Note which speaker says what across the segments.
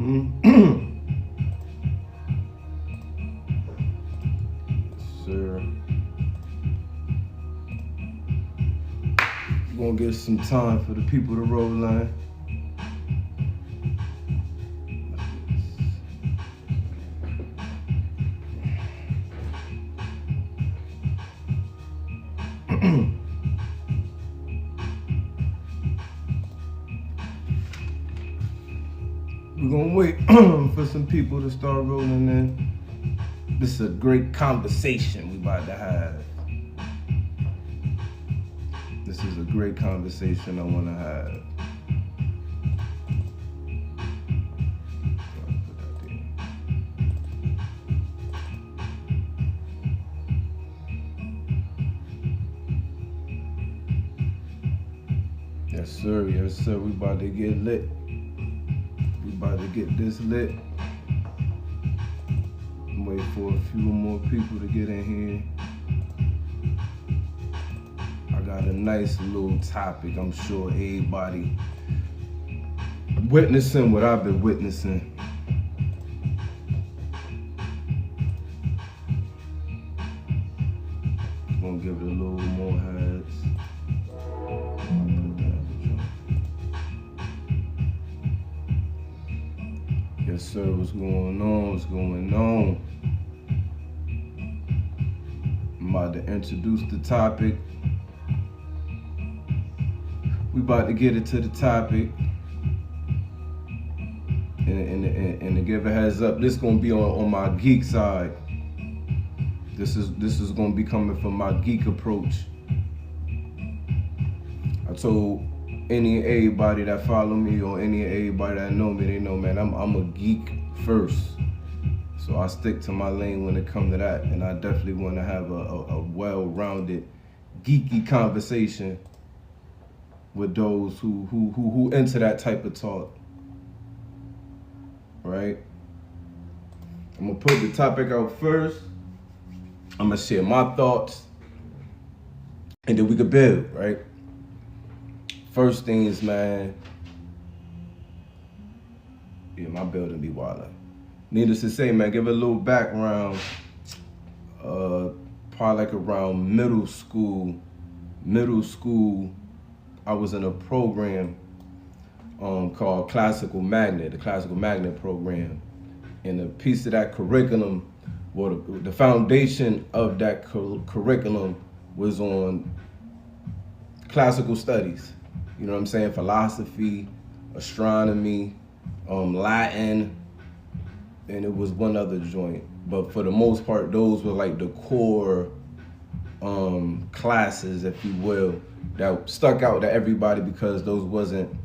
Speaker 1: Sir, we're gonna get some time for the people to roll line. We're gonna wait for some people to start rolling in. This is a great conversation we about to have. This is a great conversation I want to have. Yes, sir. Yes, sir. We about to get lit. We about to get this lit. Wait for a few more people to get in here. I got a nice little topic. I'm sure everybody witnessing what I've been witnessing. Gonna give it a little more heads. Yes, sir. What's going on? What's going on? I'm about to introduce the topic. We about to get into the topic. And to give a heads up, this gonna be on my geek side. This is gonna be coming from my geek approach. I told everybody that follow me or everybody that know me, they know, man, I'm a geek first. So I stick to my lane when it comes to that, and I definitely want to have a well-rounded, geeky conversation with those who into that type of talk. Right? I'm gonna put the topic out first. I'm gonna share my thoughts, and then we can build. Right? First things, man. Yeah, my building be wildin'. Needless to say, man, give it a little background. Probably like around middle school, I was in a program called Classical Magnet, the Classical Magnet program. And a piece of that curriculum, well, the foundation of that curriculum was on classical studies. You know what I'm saying? Philosophy, astronomy, Latin, and it was one other joint. But for the most part, those were like the core classes, if you will, that stuck out to everybody because those wasn't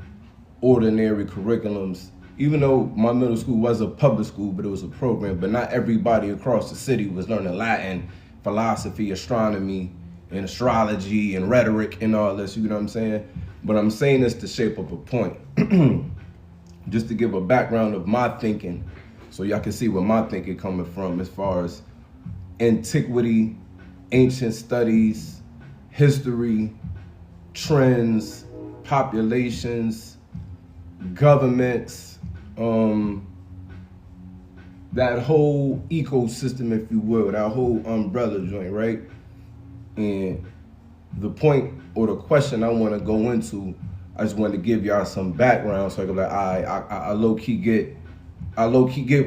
Speaker 1: ordinary curriculums. Even though my middle school was a public school, but it was a program, but not everybody across the city was learning Latin, philosophy, astronomy, and astrology, and rhetoric, and all this, you know what I'm saying? But I'm saying this to shape up a point. Just to give a background of my thinking, so y'all can see where my thinking coming from as far as antiquity, ancient studies, history, trends, populations, governments, that whole ecosystem, if you will, that whole umbrella joint, right? And the point or the question I want to go into, I just wanted to give y'all some background so I can be like, I low key get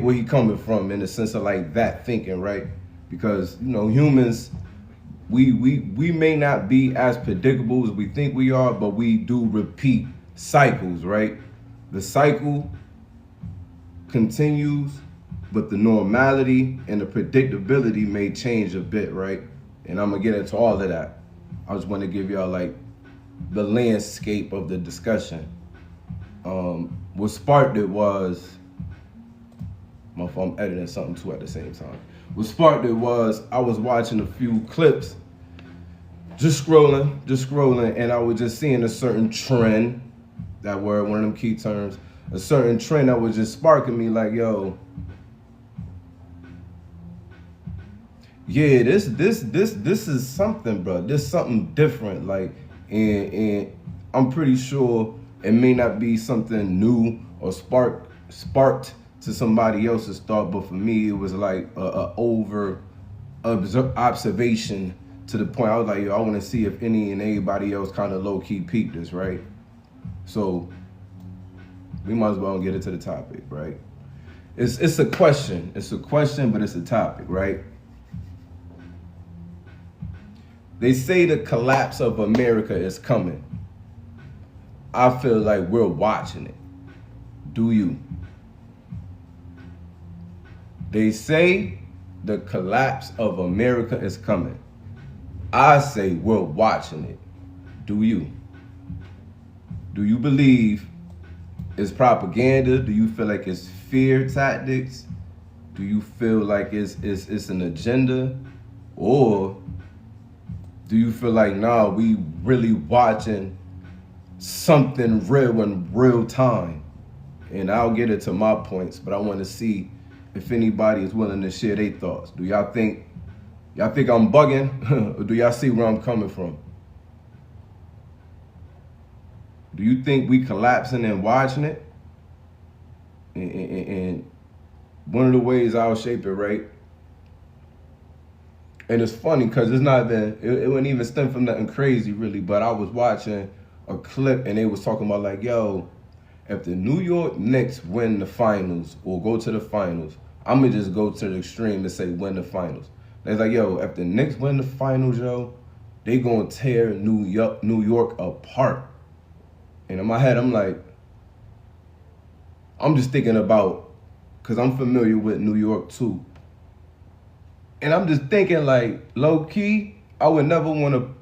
Speaker 1: where he coming from in the sense of like that thinking, right? Because, you know, humans, we may not be as predictable as we think we are, but we do repeat cycles, right? The cycle continues, but the normality and the predictability may change a bit, right? And I'm gonna get into all of that. I just want to give y'all like the landscape of the discussion. What sparked it was, my phone, I'm editing something too at the same time. What sparked it was I was watching a few clips, just scrolling, and I was just seeing a certain trend, that word, one of them key terms, a certain trend that was just sparking me like, yo, yeah, this is something, bro. This something different, like, and I'm pretty sure it may not be something new or sparked to somebody else's thought, but for me, it was like a over observation to the point I was like, yo, I want to see if any and anybody else kind of low key peeped this, right? So we might as well get into the topic, right? It's a question. It's a question, but it's a topic, right? They say the collapse of America is coming. I feel like we're watching it. Do you? They say the collapse of America is coming. I say we're watching it. Do you? Do you believe it's propaganda? Do you feel like it's fear tactics? Do you feel like it's an agenda? Or do you feel like, nah, we really watching something real in real time? And I'll get into my points, but I want to see if anybody is willing to share their thoughts. Do y'all think I'm bugging? Or do y'all see where I'm coming from? Do you think we collapsing and watching it? And one of the ways I'll shape it, right? And it's funny because it's not that it wouldn't even stem from nothing crazy really, but I was watching a clip and they was talking about like, yo, if the New York Knicks win the finals or go to the finals, I'm gonna just go to the extreme and say win the finals. They're like, yo, if the Knicks win the finals, yo, they gonna tear New York apart. And in my head, I'm like, I'm just thinking about, because I'm familiar with New York too. And I'm just thinking like, low key, I would never want to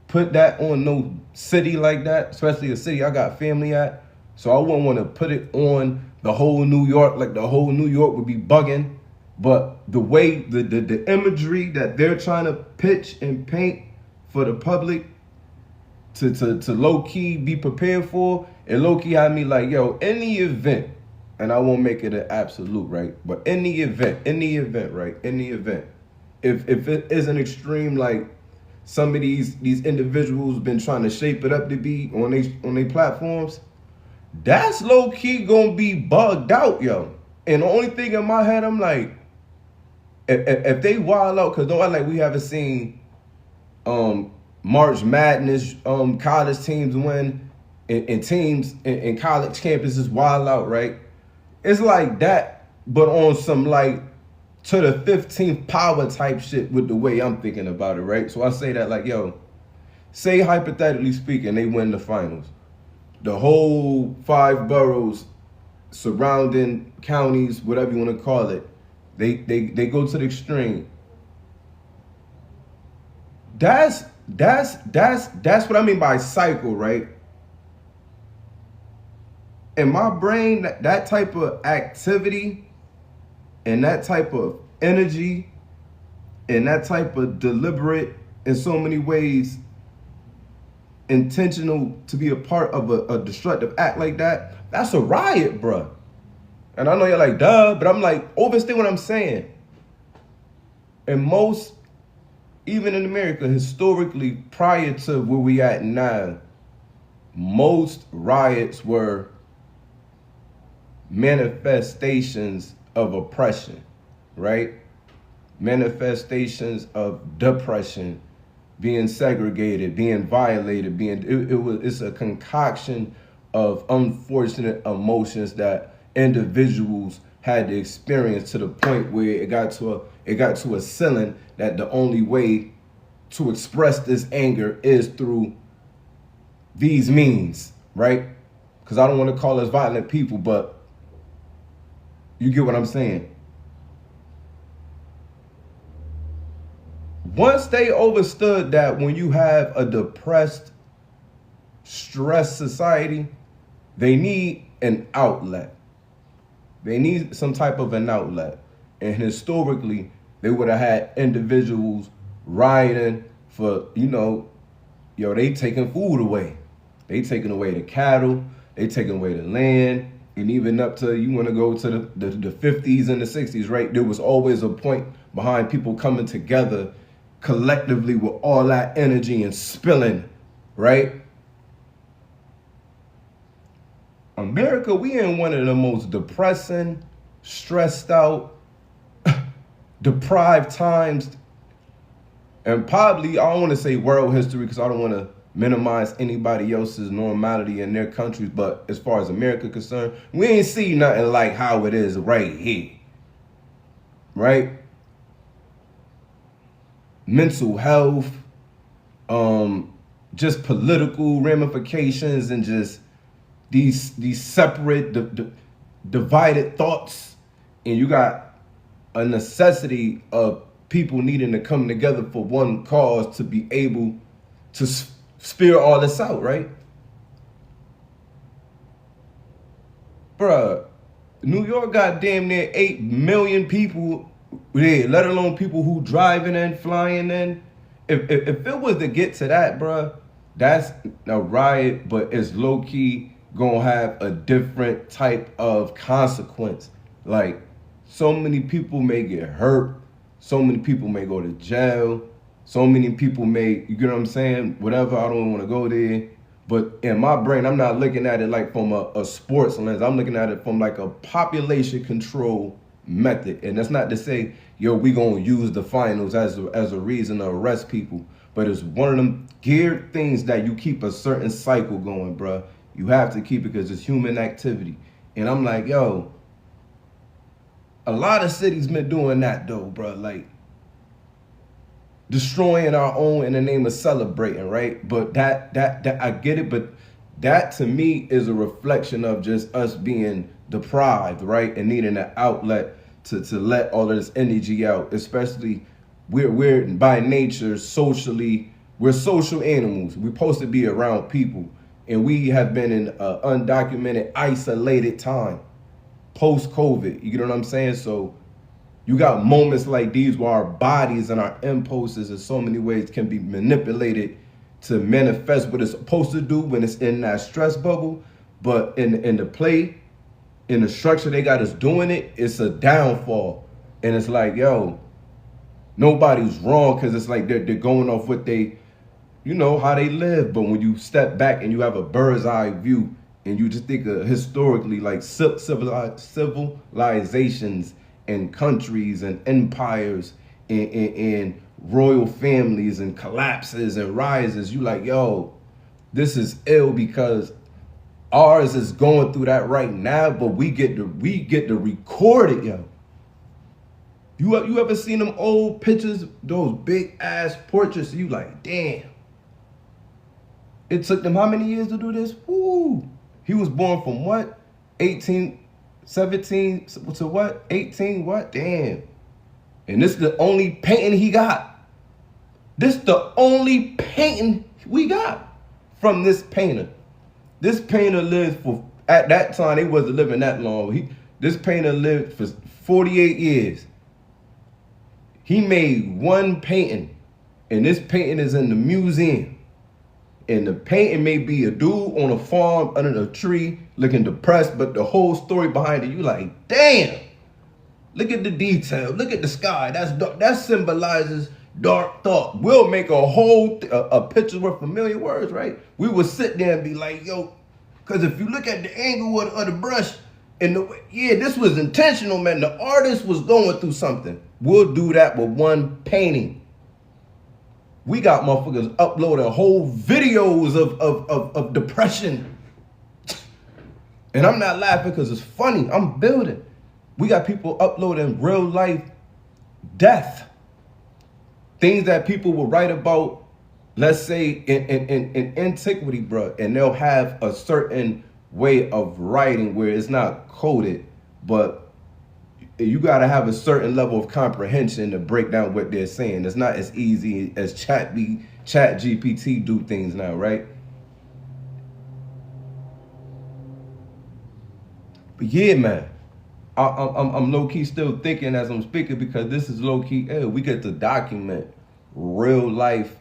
Speaker 1: put that on no city like that, especially a city I got family at. So I wouldn't want to put it on the whole New York, like the whole New York would be bugging. But the way, the imagery that they're trying to pitch and paint for the public to low key be prepared for, and low key had me like, yo, any event, and I won't make it an absolute, right? But any event, right? Any event. If it is an extreme, like some of these individuals been trying to shape it up to be on they platforms, that's low key gonna be bugged out, yo. And the only thing in my head, I'm like, if they wild out, cause don't act like we haven't seen March Madness college teams win and teams in college campuses wild out, right? It's like that, but on some like to the 15th power type shit with the way I'm thinking about it, right? So I say that like, yo, say hypothetically speaking, they win the finals. The whole 5 boroughs, surrounding counties, whatever you want to call it, they go to the extreme. That's what I mean by cycle, right? In my brain, that type of activity and that type of energy and that type of deliberate, in so many ways, intentional to be a part of a destructive act like that, that's a riot, bruh. And I know you're like, duh, but I'm like, overstand what I'm saying. And most, even in America, historically, prior to where we at now, most riots were manifestations of oppression, right? Manifestations of depression, being segregated, being violated, it's a concoction of unfortunate emotions that individuals had to experience to the point where it got to a ceiling that the only way to express this anger is through these means, right? Because I don't want to call us violent people, but you get what I'm saying. Once they understood that when you have a depressed, stressed society, they need an outlet. They need some type of an outlet. And historically, they would have had individuals rioting for, they taking food away. They taking away the cattle. They taking away the land. And even up to, you want to go to the 50s and the 60s, right? There was always a point behind people coming together collectively with all that energy and spilling, right? America, we in one of the most depressing, stressed out, deprived times, and probably, I don't want to say world history because I don't want to minimize anybody else's normality in their countries, but as far as America concerned, we ain't see nothing like how it is right here, right? Mental health, just political ramifications, and just these separate, divided thoughts, and you got a necessity of people needing to come together for one cause to be able to spear all this out, right? Bruh, New York got damn near 8 million people there, let alone people who driving in, flying in. If it was to get to that, bruh, that's a riot, but it's low-key gonna have a different type of consequence. Like, so many people may get hurt, so many people may go to jail, so many people may, you get what I'm saying? Whatever, I don't want to go there. But in my brain, I'm not looking at it like from a sports lens. I'm looking at it from like a population control method. And that's not to say, yo, we gonna use the finals as a reason to arrest people. But it's one of them geared things that you keep a certain cycle going, bruh. You have to keep it because it's human activity. And I'm like, yo, a lot of cities been doing that though, bruh. Like, destroying our own in the name of celebrating, right? But that I get it, but that to me is a reflection of just us being deprived, right? And needing an outlet to let all of this energy out. Especially we're by nature socially, we're social animals. We're supposed to be around people. And we have been in undocumented, isolated time, post-COVID. You get what I'm saying? So you got moments like these where our bodies and our impulses in so many ways can be manipulated to manifest what it's supposed to do when it's in that stress bubble. But in the play, in the structure they got us doing it, it's a downfall. And it's like, yo, nobody's wrong because it's like they're going off what they, you know, how they live. But when you step back and you have a bird's eye view and you just think of historically like civilizations and countries and empires and royal families and collapses and rises, you like, yo, this is ill because ours is going through that right now, but we get to record it, yo. You ever seen them old pictures, those big ass portraits? You like, damn. It took them how many years to do this? Woo. He was born from what? 17 to what? 18, what? Damn. And this is the only painting he got. This is the only painting we got from this painter. This painter lived for, at that time, he wasn't living that long. This painter lived for 48 years. He made one painting, and this painting is in the museum. And the painting may be a dude on a farm under a tree looking depressed, but the whole story behind it, you like, damn, look at the detail, look at the sky. That symbolizes dark thought. We'll make a whole a picture worth a million words, right? We would sit there and be like, yo, because if you look at the angle of the brush, and this was intentional, man. The artist was going through something. We'll do that with one painting. We got motherfuckers uploading whole videos of depression. And I'm not laughing because it's funny. I'm building. We got people uploading real life death. Things that people will write about, let's say, in antiquity, bro. And they'll have a certain way of writing where it's not coded, but you got to have a certain level of comprehension to break down what they're saying. It's not as easy as Chat GPT do things now, right? But yeah, man, I'm low-key still thinking as I'm speaking because this is low-key, we get to document real life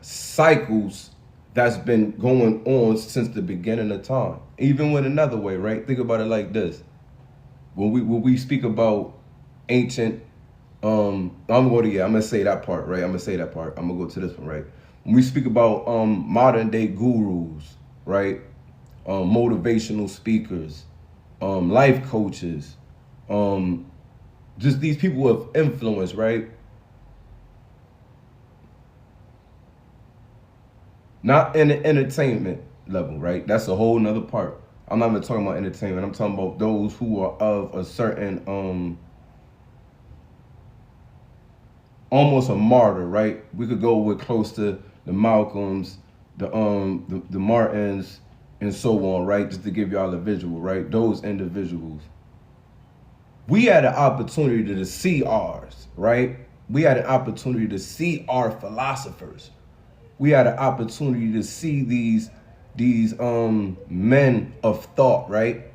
Speaker 1: cycles that's been going on since the beginning of time. Even with another way, right? Think about it like this. When we speak about ancient, I'm gonna say that part, right? I'm gonna go to this one, right? When we speak about modern day gurus, right? Motivational speakers, life coaches, just these people of influence, right? Not in the entertainment level, right? That's a whole nother part. I'm not even talking about entertainment. I'm talking about those who are of a certain almost a martyr, right? We could go with close to the Malcolms, the Martins, and so on, right? Just to give y'all a visual, right? Those individuals. We had an opportunity to see ours, right? We had an opportunity to see our philosophers. We had an opportunity to see these men of thought, right?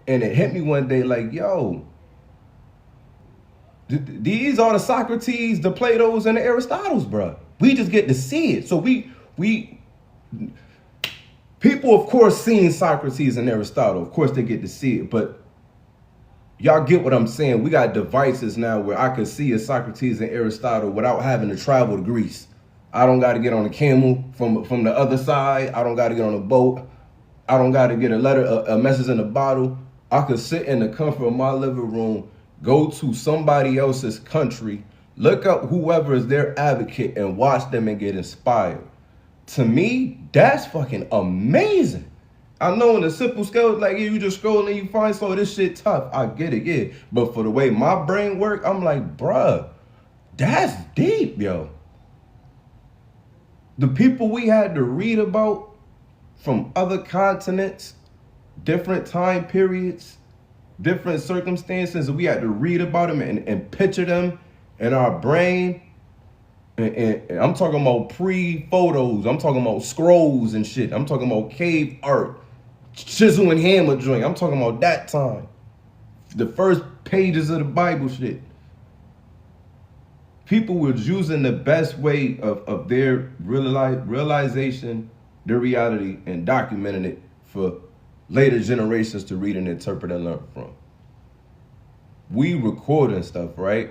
Speaker 1: And it hit me one day like, yo, these are the Socrates, the Plato's, and the Aristotles, bro. We just get to see it. So we people, of course, seen Socrates and Aristotle. Of course, they get to see it, but y'all get what I'm saying. We got devices now where I could see a Socrates and Aristotle without having to travel to Greece. I don't got to get on a camel from the other side. I don't got to get on a boat. I don't got to get a message in a bottle. I could sit in the comfort of my living room, go to somebody else's country, look up whoever is their advocate and watch them and get inspired. To me, that's fucking amazing. I know in the simple scale, like, yeah, you just scroll and you find so this shit tough. I get it, yeah. But for the way my brain work, I'm like, bruh, that's deep, yo. The people we had to read about from other continents, different time periods, different circumstances, and we had to read about them and picture them in our brain. And I'm talking about pre-photos. I'm talking about scrolls and shit. I'm talking about cave art, chisel and hammer joint. I'm talking about that time. The first pages of the Bible shit. People were using the best way of their realization, their reality, and documenting it for later generations to read and interpret and learn from. We recording stuff, right?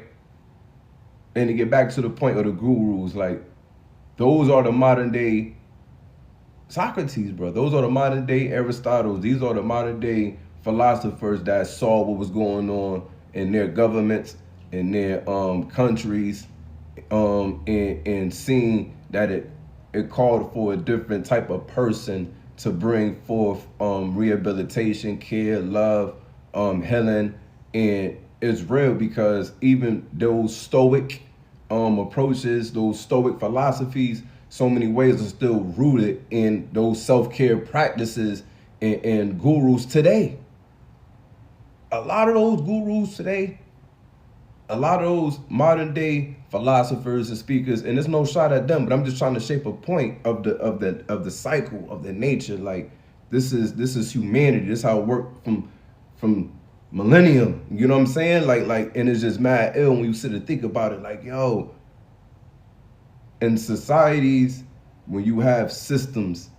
Speaker 1: And to get back to the point of the gurus, like, those are the modern day Socrates, bro. Those are the modern day Aristotles. These are the modern day philosophers that saw what was going on in their governments, in their countries, and seeing that it called for a different type of person to bring forth rehabilitation, care, love, healing. And it's real because even those stoic approaches, those stoic philosophies, so many ways are still rooted in those self-care practices and gurus today. A lot of those gurus today, a lot of those modern day philosophers and speakers, and there's no shot at them, but I'm just trying to shape a point of the cycle of the nature. Like, this is humanity. This is how it worked from millennium. You know what I'm saying? Like, and it's just mad ill when you sit and think about it. Like, yo, in societies, when you have systems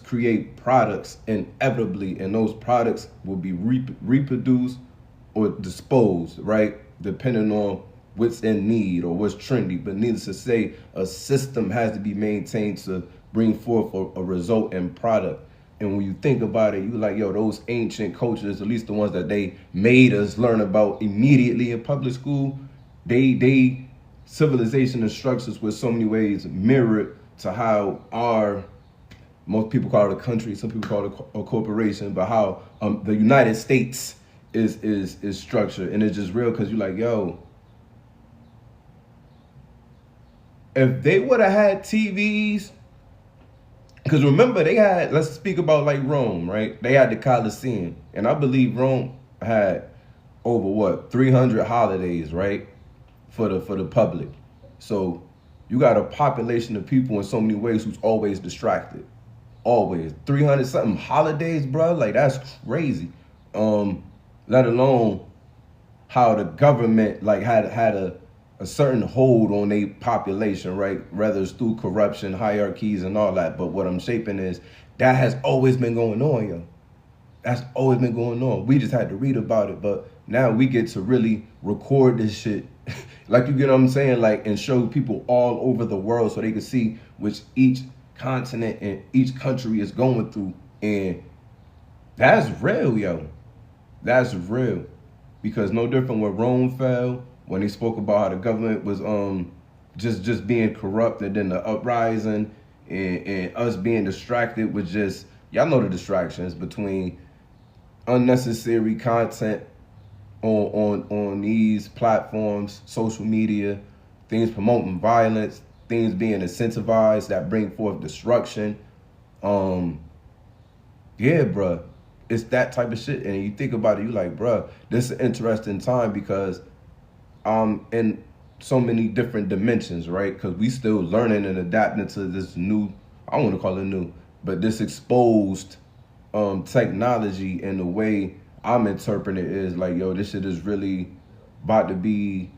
Speaker 1: create products inevitably, and those products will be reproduced or disposed, right? Depending on what's in need or what's trendy. But needless to say, a system has to be maintained to bring forth a result and product. And when you think about it, you like, yo, those ancient cultures, at least the ones that they made us learn about immediately in public school, they civilization and structures were so many ways mirrored to how most people call it a country, some people call it a corporation, but how the United States is structured. And it's just real because you're like, yo, if they would have had TVs, because remember they had, let's speak about like Rome, right? They had the Colosseum, and I believe Rome had over 300 holidays, right, for the public. So you got a population of people in so many ways who's always distracted, always 300 something holidays, bro. Like, that's crazy. Let alone how the government like had a certain hold on a population, right? Whether it's through corruption, hierarchies, and all that. But what I'm shaping is that has always been going on, yo. That's always been going on. We just had to read about it, but now we get to really record this shit. Like, you get what I'm saying? Like, and show people all over the world so they can see which each continent and each country is going through. And That's real, yo. That's real. Because no different when Rome fell, when he spoke about how the government was just being corrupt, and then the uprising and us being distracted with just, y'all know the distractions between unnecessary content on these platforms, social media, things promoting violence, things being incentivized that bring forth destruction. Yeah, bruh, it's that type of shit. And you think about it, you like, bruh, this is an interesting time because in so many different dimensions, right? Because we still learning and adapting to this new, I don't want to call it new, but this exposed technology. And the way I'm interpreting it is like, yo, this shit is really about to be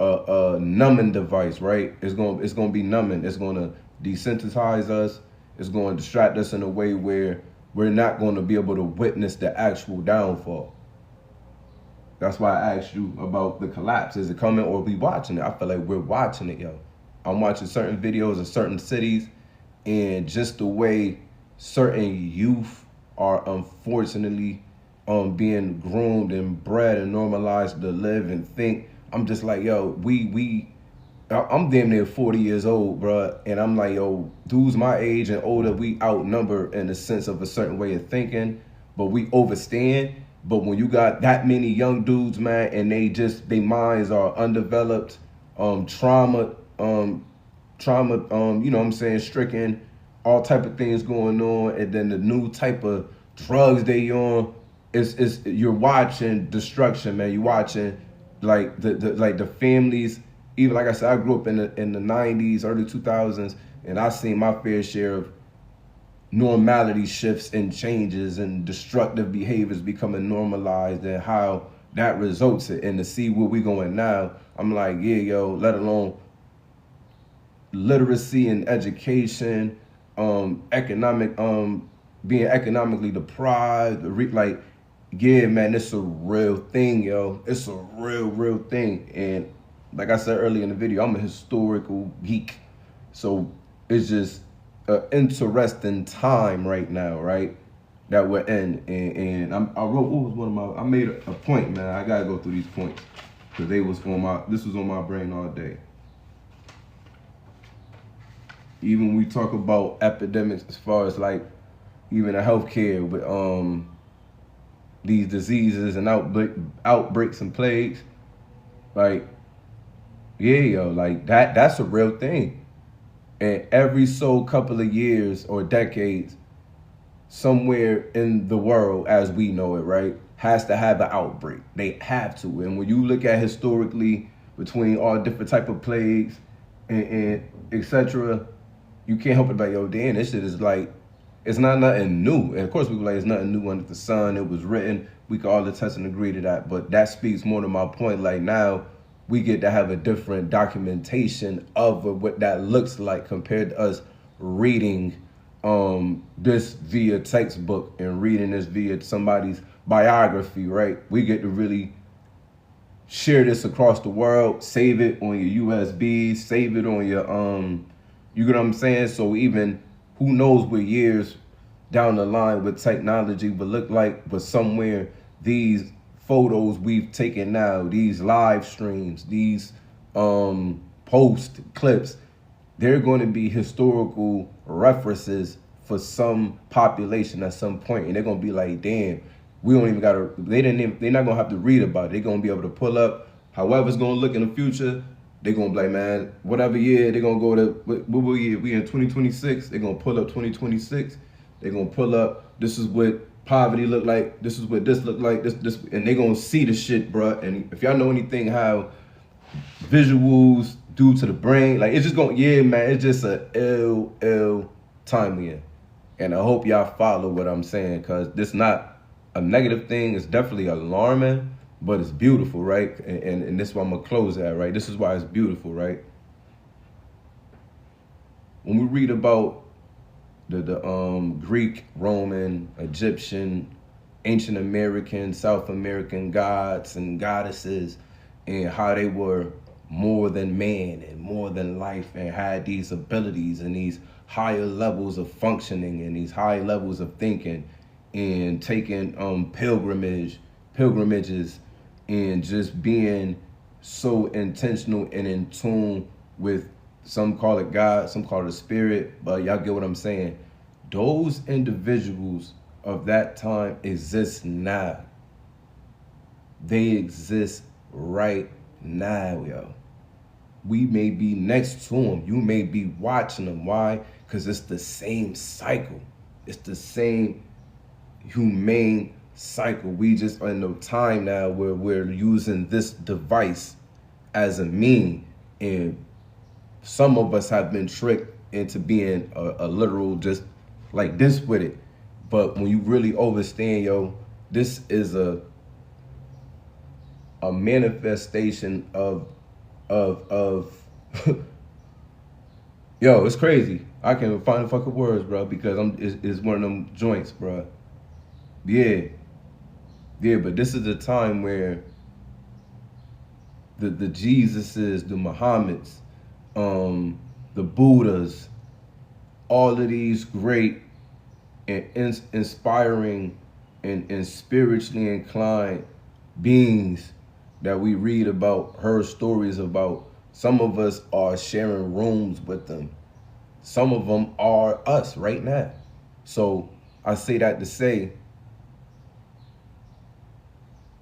Speaker 1: a numbing device, right? It's gonna be numbing. It's gonna desensitize us. It's gonna distract us in a way where we're not gonna be able to witness the actual downfall. That's why I asked you about the collapse. Is it coming or are we watching it? I feel like we're watching it, yo. I'm watching certain videos of certain cities, and just the way certain youth are unfortunately being groomed and bred and normalized to live and think. I'm just like, yo, I'm damn near 40 years old, bro, and I'm like, yo, dudes my age and older, we outnumber in the sense of a certain way of thinking, but we overstand. But when you got that many young dudes, man, and their minds are undeveloped, trauma, you know what I'm saying, stricken, all type of things going on, and then the new type of drugs they on, it's you're watching destruction, man. You're watching like the families. Even like I said, I grew up in the 90s, early 2000s, and I seen my fair share of normality shifts and changes and destructive behaviors becoming normalized, and how that results in. And to see where we going now, I'm like, yeah, yo, let alone literacy and education, economic, being economically deprived, like, yeah, man, it's a real thing, yo. It's a real thing. And like I said earlier in the video, I'm a historical geek. So it's just an interesting time right now, right? That we're in. And I wrote, what was one of my, I made a point, man. I gotta go through these points because this was on my brain all day. Even when we talk about epidemics as far as like even a healthcare with these diseases and outbreaks and plagues, like, yeah, yo, like that's a real thing. And every so couple of years or decades, somewhere in the world as we know it, right, has to have an outbreak. They have to. And when you look at historically between all different type of plagues and etc., you can't help it like, yo, damn, this shit is like, it's not nothing new. And of course we were like, it's nothing new under the sun. It was written. We can all attest and agree to that. But that speaks more to my point. Like now we get to have a different documentation of what that looks like compared to us reading this via textbook and reading this via somebody's biography, right? We get to really share this across the world, save it on your USB, save it on your you get what I'm saying? So even who knows what years down the line with technology would look like, but somewhere these photos we've taken now, these live streams, these post clips, they're going to be historical references for some population at some point, and they're going to be like, damn, we don't even gotta, they're not gonna have to read about it. They're gonna be able to pull up however it's gonna look in the future. They're gonna be like, man, whatever year, they're gonna go to, what year? We in 2026, they're gonna pull up 2026. They're gonna pull up, this is what poverty look like, this is what this look like, this, and they're gonna see the shit, bruh. And if y'all know anything how visuals do to the brain, like it's just gonna, yeah, man, it's just a ill time we in. And I hope y'all follow what I'm saying, cause this not a negative thing. It's definitely alarming, but it's beautiful, right? And this is why I'm gonna close at, right? This is why it's beautiful, right? When we read about the Greek, Roman, Egyptian, ancient American, South American gods and goddesses, and how they were more than man and more than life, and had these abilities and these higher levels of functioning and these high levels of thinking, and taking pilgrimages and just being so intentional and in tune with, some call it God, some call it a spirit, but y'all get what I'm saying. Those individuals of that time exist now. They exist right now, yo. We may be next to them. You may be watching them. Why? Because it's the same cycle. It's the same humane cycle. We just are in a time now where we're using this device as a mean, and some of us have been tricked into being a literal just like this with it. But when you really understand, yo, this is a manifestation of yo, it's crazy. I can't even find the fucking words, bro, because it's one of them joints, bro. Yeah, but this is a time where the Jesuses, the Muhammads, the Buddhas, all of these great and inspiring and spiritually inclined beings that we read about, heard stories about. Some of us are sharing rooms with them. Some of them are us right now. So I say that to say,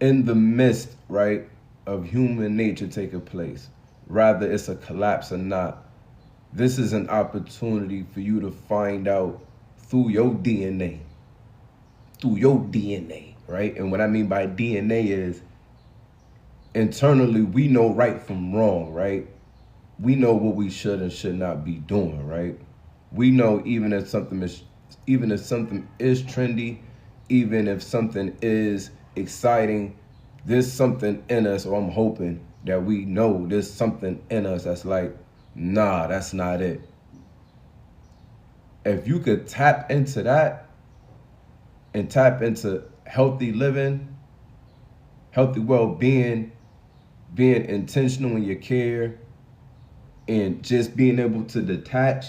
Speaker 1: in the midst, right, of human nature taking place, rather it's a collapse or not, this is an opportunity for you to find out through your DNA, right? And what I mean by DNA is, internally, we know right from wrong, right? We know what we should and should not be doing, right? We know even if something is trendy, even if something is exciting, there's something in us, or I'm hoping that we know there's something in us that's like, nah, that's not it. If you could tap into that and tap into healthy living, healthy well-being, being intentional in your care, and just being able to detach,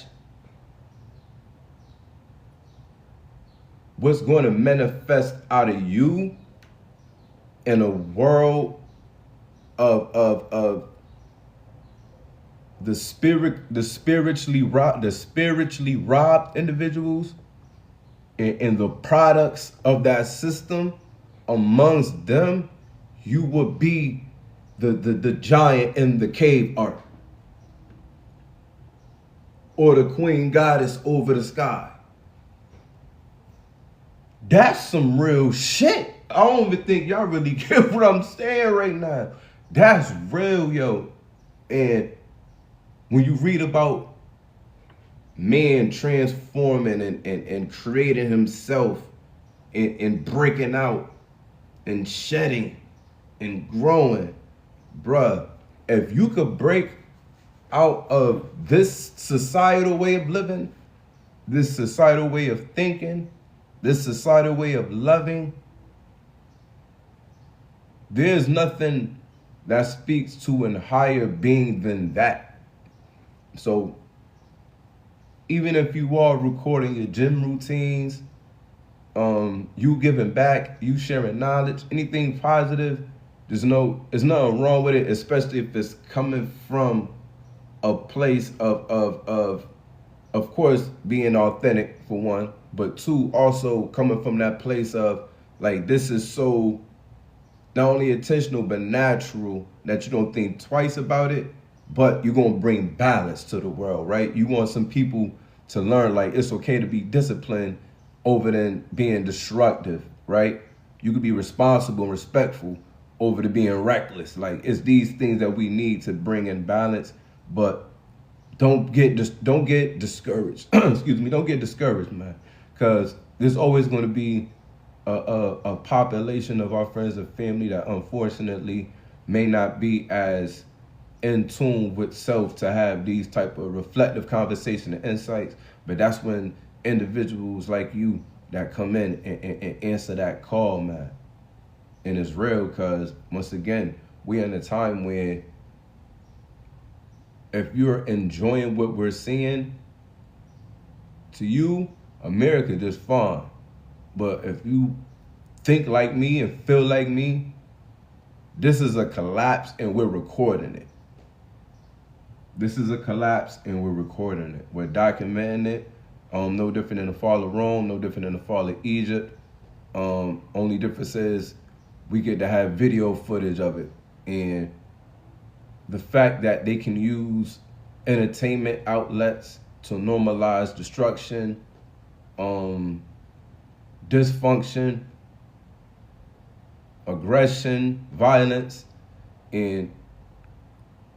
Speaker 1: what's going to manifest out of you in a world of the spiritually robbed individuals and the products of that system, amongst them, you would be the giant in the cave art, or the queen goddess over the sky. That's some real shit. I don't even think y'all really get what I'm saying right now. That's real, yo. And when you read about man transforming and creating himself and breaking out and shedding and growing, bruh, if you could break out of this societal way of living, this societal way of thinking, this societal way of loving, there's nothing that speaks to a higher being than that. So even if you are recording your gym routines, you giving back, you sharing knowledge, anything positive, there's nothing wrong with it, especially if it's coming from a place of course, being authentic, for one, but two, also coming from that place of, like, this is so not only intentional but natural that you don't think twice about it, but you're going to bring balance to the world, right? You want some people to learn, like, it's okay to be disciplined over than being destructive, right? You could be responsible and respectful over to being reckless. Like, it's these things that we need to bring in balance, but don't get discouraged. Excuse me, don't get discouraged, man, because there's always going to be a population of our friends and family that unfortunately may not be as in tune with self to have these type of reflective conversation and insights. But that's when individuals like you that come in and answer that call, man. And it's real, because once again, we're in a time where if you're enjoying what we're seeing, to you, America just fine. But if you think like me and feel like me, this is a collapse and we're recording it. This is a collapse and we're recording it. We're documenting it. No different than the fall of Rome, no different than the fall of Egypt. Only difference is we get to have video footage of it. And the fact that they can use entertainment outlets to normalize destruction, dysfunction, aggression, violence, and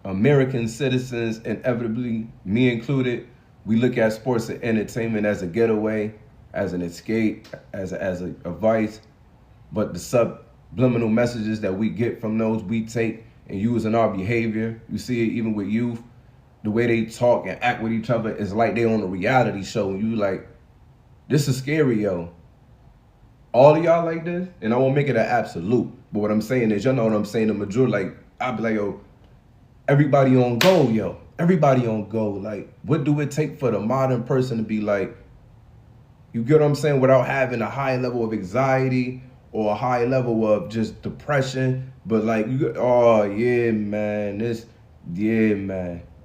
Speaker 1: American citizens, inevitably, me included, we look at sports and entertainment as a getaway, as an escape, as a vice. But the subliminal messages that we get from those, we take and use in our behavior. You see it even with youth. The way they talk and act with each other is like they on a reality show. And you like, this is scary, yo. All of y'all like this? And I won't make it an absolute. But what I'm saying is, y'all know what I'm saying, the majority, like, I'll be like, yo, everybody on go, yo. Everybody on go. Like, what do it take for the modern person to be like, you get what I'm saying, without having a high level of anxiety or a high level of just depression, but like, you get, oh, yeah, man,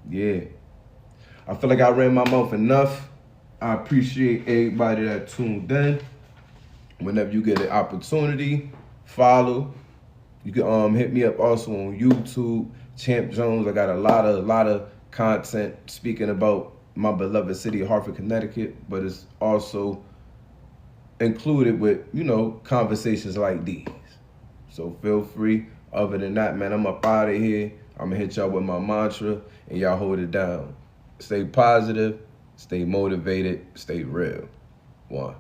Speaker 1: yeah. I feel like I ran my mouth enough. I appreciate everybody that tuned in. Whenever you get an opportunity, follow. You can hit me up also on YouTube, Champ Jones. I got a lot of content speaking about my beloved city of Hartford, Connecticut, but it's also included with, you know, conversations like these. So feel free. Other than that, man, I'm up out of here. I'm gonna hit y'all with my mantra and y'all hold it down. Stay positive, stay motivated, stay real. One.